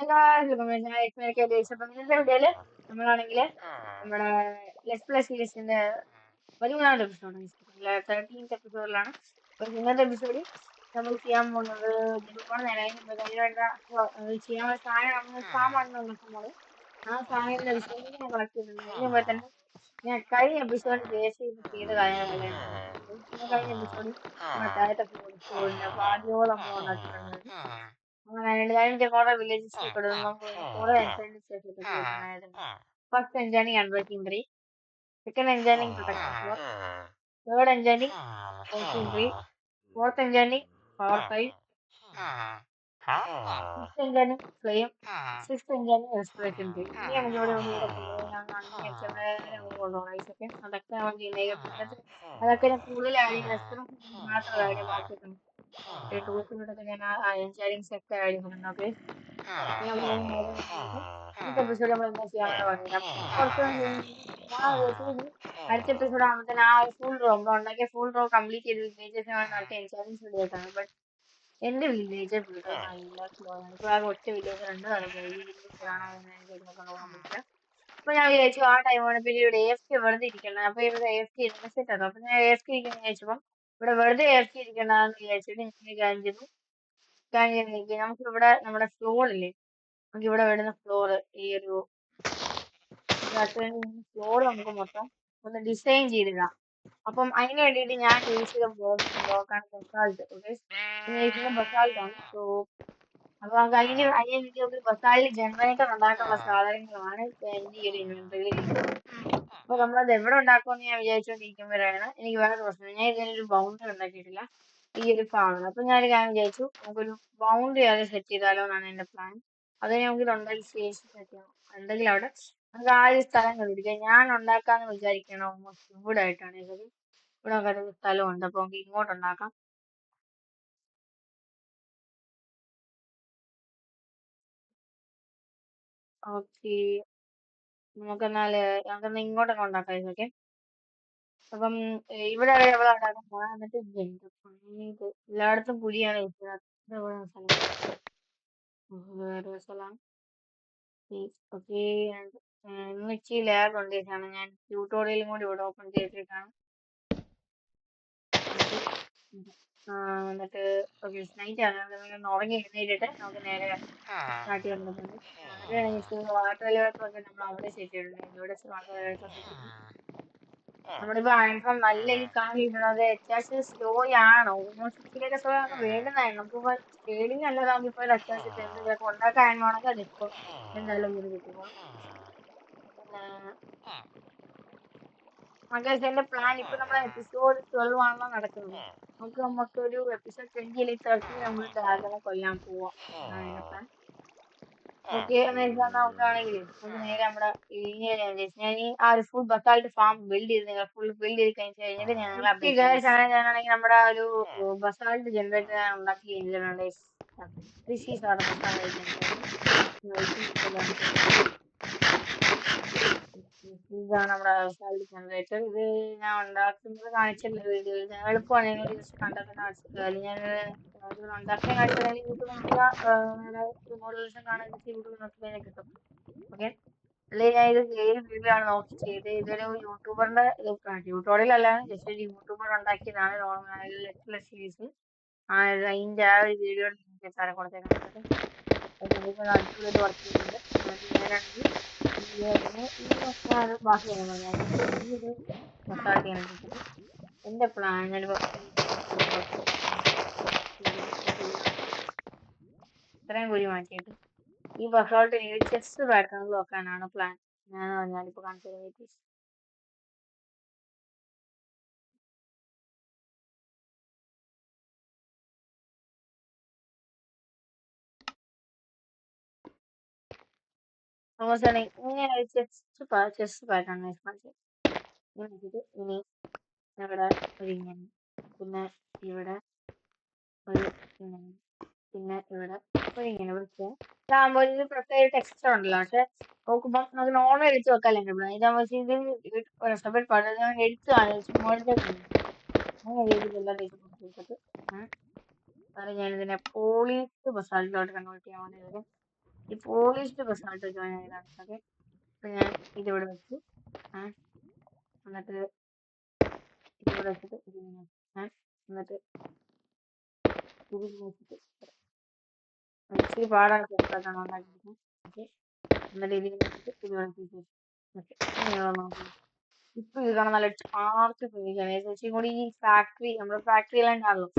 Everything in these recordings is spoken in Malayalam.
ഇന്നത്തെ വീഡിയോയില് നമ്മളാണെങ്കില് നമ്മുടെ ലെസ് പ്ലസ് സീരീസിന്റെ 13ാമത്തെ എപ്പിസോഡ് 13th എപ്പിസോഡിലാണ്. അപ്പൊ ഇന്നത്തെ എപ്പിസോഡിൽ നമ്മൾ ചെയ്യാൻ പോകുന്നത് ഒരുപാട് നേരമായി നമ്മൾ കഴിഞ്ഞ ചെയ്യാനുള്ള സാധനം സാമാണെന്ന് നോക്കുന്നത്. ആ സാധനത്തിന്റെ വിഷയം ഞാൻ കളക്ട് ചെയ്തിട്ടുണ്ട്. അതിന് മുമ്പേ തന്നെ ഞാൻ കഴിഞ്ഞ എപ്പിസോഡിൽ ചെയ്ത കാര്യങ്ങളെല്ലാം കഴിഞ്ഞ എപ്പിസോഡിൽ നമ്മുടെ താഴത്തെ ഫ്ലോറിന്റെ അപ്പൊ ആദ്യോളം നമ്മൾ ഉണ്ടാക്കിയിട്ടുണ്ടായിരുന്നു. അങ്ങനെ അതിന്റെ കുറെ വില്ലേജസ് ഉൾപ്പെടുന്നു. കുറെ first enjoying unbreaking 3, second enjoying protection 4, third enjoying Fortune 3, fourth enjoying power 5, fifth enjoying flame, sixth enjoying respiration 3. ഇനി നമുക്ക് ഇവിടെ കൊണ്ടുപോകണം. അതൊക്കെ നമുക്ക് അതൊക്കെ ഞാൻ കൂടുതൽ റെസ്പിറേഷൻ മാത്രമേ ബാക്കിയിട്ടുണ്ട്. ടൂൾസിലൂടെ ഞാൻ എൻജോയിങ് സെറ്റ് ആയിരിക്കുന്നുണ്ട്. ഓക്കെ, ഇന്നത്തെ എപ്പിസോഡ് നമ്മൾ എന്താ ചെയ്യാമെന്ന് പറഞ്ഞുതരാം. അടുത്ത എപ്പിസോഡ് ആകുമ്പോഴത്തേന് ആ ഫുൾ റോ ഉണ്ടാക്കിയ ഫുൾ റോ കംപ്ലീറ്റ് ചെയ്ത് വില്ലേജസ് നടത്തിയ എൻജോയിങ് വീഡിയോസാണ്. ബട്ട് എന്റെ വില്ലേജ് നല്ല സ്ലോ ആണ്. ഇപ്പൊ ആ ഒറ്റ വില്ലേജ് ഉണ്ട്. കൊണ്ടുപോകാൻ പറ്റില്ല. അപ്പൊ ഞാൻ വിചാരിച്ചു ആ ടൈമാണ് പിന്നെ ഇവിടെ AFK വെറുതെ ഇരിക്കണം. അപ്പൊ ഇവിടെ AFK ഇരുന്ന് സെറ്റ് ആക്കും. അപ്പൊ ഞാൻ AFK ഇരിക്കുന്ന വിചാരിച്ചപ്പം ഇവിടെ വെറുതെ AFK ഇരിക്കണ്ടെന്ന് വിചാരിച്ചിട്ട് ഞാൻ കാര്യം ചെയ്തു. നമുക്ക് ഇവിടെ നമ്മുടെ ഫ്ലോറില്ലേ, നമുക്ക് ഇവിടെ വരുന്ന ഫ്ലോർ ഈ ഒരു ഫ്ലോർ നമുക്ക് മൊത്തം ഒന്ന് ഡിസൈൻ ചെയ്തിടാം. അപ്പം അതിന് വേണ്ടിയിട്ട് ഞാൻ യൂസ് ചെയ്ത ബ്ലോക്കാണ് ബസാൾട്ട്. ഓക്കെ, ബസാൾട്ടാണ്. സോ അപ്പൊ നമുക്ക് അതിന് ബസാളിൽ ജനറേറ്റർ ഉണ്ടാക്കാനുള്ള സാധനങ്ങളാണ് എന്റെ ഈ ഒരു ഇൻവെന്ററിയിൽ ഇരിക്കുന്നത്. അപ്പൊ നമ്മളത് എവിടെ ഉണ്ടാക്കുമെന്ന് ഞാൻ വിചാരിച്ചുകൊണ്ടിരിക്കുമ്പോഴാണ് എനിക്ക് വേറെ പ്രശ്നം. ഞാൻ ഇതിനൊരു ബൗണ്ടറി ഉണ്ടാക്കിയിട്ടില്ല ഈ ഒരു ഫാമിന്. അപ്പൊ ഞാൻ വിചാരിച്ചു നമുക്കൊരു ബൗണ്ടറി അത് സെറ്റ് ചെയ്താലോ എന്നാണ് എന്റെ പ്ലാൻ. അത് നമുക്ക് ഉണ്ടാക്കി ശേഷം സെറ്റ് ചെയ്യണം. ഉണ്ടെങ്കിൽ അവിടെ നമുക്ക് ആ ഒരു സ്ഥലം കണ്ടുപിടിക്കാം. ഞാൻ ഉണ്ടാക്കാന്ന് വിചാരിക്കണം ഇവിടെ ആയിട്ടാണ്. ഇവിടെ ഒരു സ്ഥലമുണ്ട്. അപ്പൊ നമുക്ക് ഇങ്ങോട്ട് ഉണ്ടാക്കാം. ഓക്കെ, നമുക്കെന്നാല് ഇങ്ങോട്ടൊക്കെ ഉണ്ടാക്കാം ഇതൊക്കെ. അപ്പം ഇവിടെ എവിടെ ഉണ്ടാക്കാൻ പോകാൻ എന്നിട്ട് എല്ലായിടത്തും പുലിയാണ് വേറെ സ്ഥലം. ഓക്കെ, ഇന്ന് ഇച്ചിരി ലാബ് ഉണ്ടായിട്ടാണ് ഞാൻ ട്യൂട്ടോറിയലും കൂടി ഇവിടെ ഓപ്പൺ ചെയ്തിട്ടാണ്. എന്നിട്ട് ഓക്കെ നൈറ്റ് ആണ്. ഒന്ന് ഉറങ്ങി എഴുന്നേറ്റിട്ട് നമുക്ക് നേരെ സ്റ്റാർട്ട് ചെയ്യുന്നുണ്ട്. വാട്ടർ എലിവേറ്ററൊക്കെ നമ്മൾ അവിടെ സെറ്റ് ചെയ്തിട്ടുണ്ട്. ഇവിടെ വാട്ടർ എലിവേറ്റർ സെറ്റ് ചെയ്തു. നമ്മളിപ്പോ ഐഫോൺ നല്ല ഈ കാണിക്കുന്നത് അത്യാവശ്യം സ്ലോ ആണ്. ഓൾമോസ്റ്റ് ഇച്ചിരിയൊക്കെ സ്ലോ ആണ് വേണ്ടുന്നതാണ്. നമുക്കിപ്പോ സ്കെയിലിംഗ് നല്ലതാകുമ്പോൾ ഇപ്പൊ അത്യാവശ്യം എന്തെങ്കിലുമൊക്കെ ഉണ്ടാക്കാനാണെങ്കിൽ അതിപ്പോ എന്തായാലും ഇത് കിട്ടിക്കോളും. പിന്നെ എന്റെ പ്ലാൻ ഇപ്പൊ നമ്മുടെ എപ്പിസോഡ് 12 ആണല്ലോ നടക്കുന്നത്. നമുക്കൊരു എപ്പിസോഡ് 20 അല്ലെങ്കിൽ 30 നമ്മൾ ഡ്രാഗനെ കൊല്ലാൻ പോവാം എന്നാണ് എന്റെ പ്ലാൻ. ഓക്കെ, നോക്കുകയാണെങ്കിൽ നമുക്ക് നേരെ നമ്മുടെ ഞാൻ ഈ ആ ഒരു ഫുൾ ബസാൾട്ട് ഫാം ബിൽഡ് ചെയ്ത് ഫുൾ ബിൽഡ് ചെയ്ത് കഴിഞ്ഞിട്ട് ഞാനാണെങ്കിൽ നമ്മുടെ ഒരു ബസാൾട്ട് ജനറേറ്റർ ഉണ്ടാക്കി കഴിഞ്ഞിട്ടുണ്ട്. ഇതാണ് നമ്മുടെ ബസാൾട്ട് ജനറേറ്റർ. ഇത് ഞാൻ ഉണ്ടാക്കുന്നത് കാണിച്ചില്ല വീഡിയോയിൽ. ഞാൻ എളുപ്പമാണ്. നിങ്ങൾ ജസ്റ്റ് കണ്ടൊക്കെ കാണിച്ചില്ല. ഞാൻ ഉണ്ടാക്കാൻ കാണിച്ചാൽ യൂട്യൂബ് നോക്കുക, മോഡലേഷൻ കാണാൻ യൂട്യൂബ് നോക്കി കിട്ടും. ഓക്കെ, അല്ലെങ്കിൽ ഞാൻ ഇത് ഏത് വീഡിയോ ആണ് നോക്കി ചെയ്ത് ഇതൊരു യൂട്യൂബറിന്റെ ട്യൂട്ടോറിയൽ അല്ല, ജസ്റ്റ് ഒരു യൂട്യൂബർ ഉണ്ടാക്കിയതാണ് നോർമൽ സീരീസ്. അതിന്റെ ആ ഒരു വീഡിയോ താരം കൊടുത്തേക്കുന്നത്. അടിപൊളിയായിട്ട് വർക്ക് ചെയ്യുന്നുണ്ട്. ഞാനാണെങ്കിൽ ബാക്കി ഒരു മസാല ചെയ്യാൻ എന്റെ പ്ലാൻ ഇത്രയും കൂടി മാറ്റിയിട്ട് ഈ ബസോൾട്ട് ചെസ് പാറ്റേൺ നോക്കാനാണ് പ്ലാൻ. ഞാനിപ്പോ കാണിച്ചത്. ഇങ്ങനെ ചെസ് പാറ്റേൺ ഇനി ഇവിടെ ഒരു ഇങ്ങനെ, പിന്നെ ഇവിടെ ഒരു ഇങ്ങനെ, പിന്നെ ഇവിടെ ഒരു ഇങ്ങനെ വിളിക്കുക. ഇതാകുമ്പോൾ ഇത് പ്രത്യേക ടെക്സ്ചർ ഉണ്ടല്ലോ. പക്ഷെ നോക്കുമ്പോൾ നമുക്ക് നോർമൽ എടുത്ത് വെക്കാല്ലേ ഇതാകുമ്പോൾ ഇത് പടം എടുത്ത് അങ്ങനെ രീതിയിലെല്ലാം ഞാനിതിനെ പോളീസ് ബസാൾട്ടിലോട്ട് കൺവേർട്ട് ചെയ്യാൻ വേണ്ടി വരും. ഈ പോളിഷ്ഡ് ബസാൾട്ട് ജോയിൻ ചെയ്താണ്. ഓക്കെ, അപ്പൊ ഞാൻ ഇതിവിടെ വെച്ചു. എന്നിട്ട് ഇതിവിടെ വെച്ചിട്ട് എന്നിട്ട് ഇത് വെച്ചിട്ട് ഇച്ചിരി പാടാണ് ചെറുതായിട്ടാണ് ഉണ്ടാക്കിയിരിക്കുന്നത്. ഓക്കെ, എന്നിട്ട് ഇതിൽ വെച്ചിട്ട് ഇത് വെച്ചിട്ട് ഓക്കെ, ഇപ്പൊ ഇത് കാണാൻ നല്ല ചാർട്ട് ഫിനിഷാണ്. ശരിക്കും കൂടി ഈ ഫാക്ടറി, നമ്മുടെ ഫാക്ടറിയിലെല്ലാം കാണുള്ളൂ.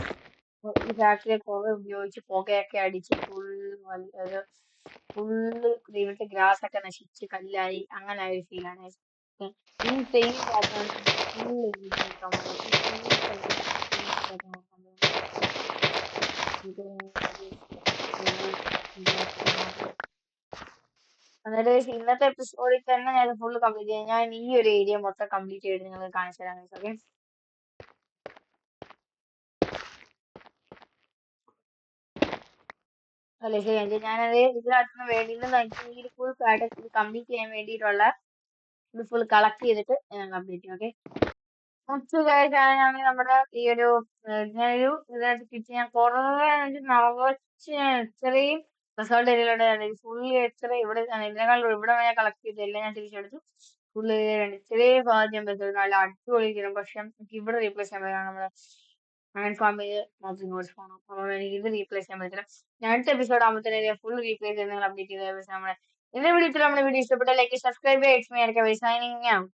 ഈ ഫാക്ടറിയെ പുക ഉപയോഗിച്ച് പുകയൊക്കെ അടിച്ച് ഫുള്ള് ഇവിടുത്തെ ഗ്രാസ് ഒക്കെ നശിച്ച് കല്ലായി അങ്ങനെ ഒരു ഫീലാണ്. ഈ സെയിം പാറ്റേൺ ഫുള്ള് നോക്കാൻ പോകുന്നത്. ഈ സെയിം പാറ്റേൺ നോക്കാൻ പോകുന്നത്. എന്നിട്ട് ഇന്നത്തെ എപ്പിസോഡിൽ തന്നെ ഞാൻ ഫുള്ള് കംപ്ലീറ്റ് ചെയ്യാം. ഞാൻ ഈ ഒരു ഏരിയ മൊത്തം കംപ്ലീറ്റ് ചെയ്ത് നിങ്ങൾക്ക് കാണിച്ചു തരാം. ഓക്കെ, അല്ലേ ശരി. ഞാനത് ഇതിനകത്തുനിന്ന് വേണ്ടിയിട്ട് ഈ ഫുൾ പാറ്റേൺ ഇത് കംപ്ലീറ്റ് ചെയ്യാൻ വേണ്ടിയിട്ടുള്ള ഇത് ഫുൾ കളക്ട് ചെയ്തിട്ട് ഞാൻ കംപ്ലീറ്റ് ചെയ്യും. ഓക്കെ, ഞാൻ നമ്മുടെ ഈ ഒരു ഞാനൊരു ഇതായിട്ട് കിട്ടി. ഞാൻ കുറേ നിറച്ച് ഇത്രയും റിസൾട്ട് ഏരിയയിലൂടെ ഫുള്ളി എത്ര ഇവിടെ ഇതിനേക്കാളും ഇവിടെ ഞാൻ കളക്ട് ചെയ്തെല്ലാം ഞാൻ തിരിച്ചെടുത്തു. ഫുള്ള് ചെറിയ ഭാഗ്യം പറ്റും നല്ല അടിപൊളി ചെയ്യണം. പക്ഷെ എനിക്ക് ഇവിടെ റീപ്ലേസ് ചെയ്യാൻ പറ്റില്ല. നമ്മുടെ അയൺ ഫാമിൽ മോബ്സിനോട്സ് പോകണം. അതുകൊണ്ട് എനിക്ക് ഇത് റീപ്ലേസ് ചെയ്യാൻ പറ്റില്ല. ഞാൻ അടുത്ത എപ്പിസോഡ് ആകുമ്പോഴത്തേനും ഫുൾ റീപ്ലേസ് ചെയ്ത് നിങ്ങൾ അപ്ഡേറ്റ് ചെയ്ത നമ്മുടെ ഇന്നത്തെ വീഡിയോ ഇഷ്ടപ്പെട്ട ലൈക്ക് സബ്സ്ക്രൈബ് ചെയ്യുക. Signing out.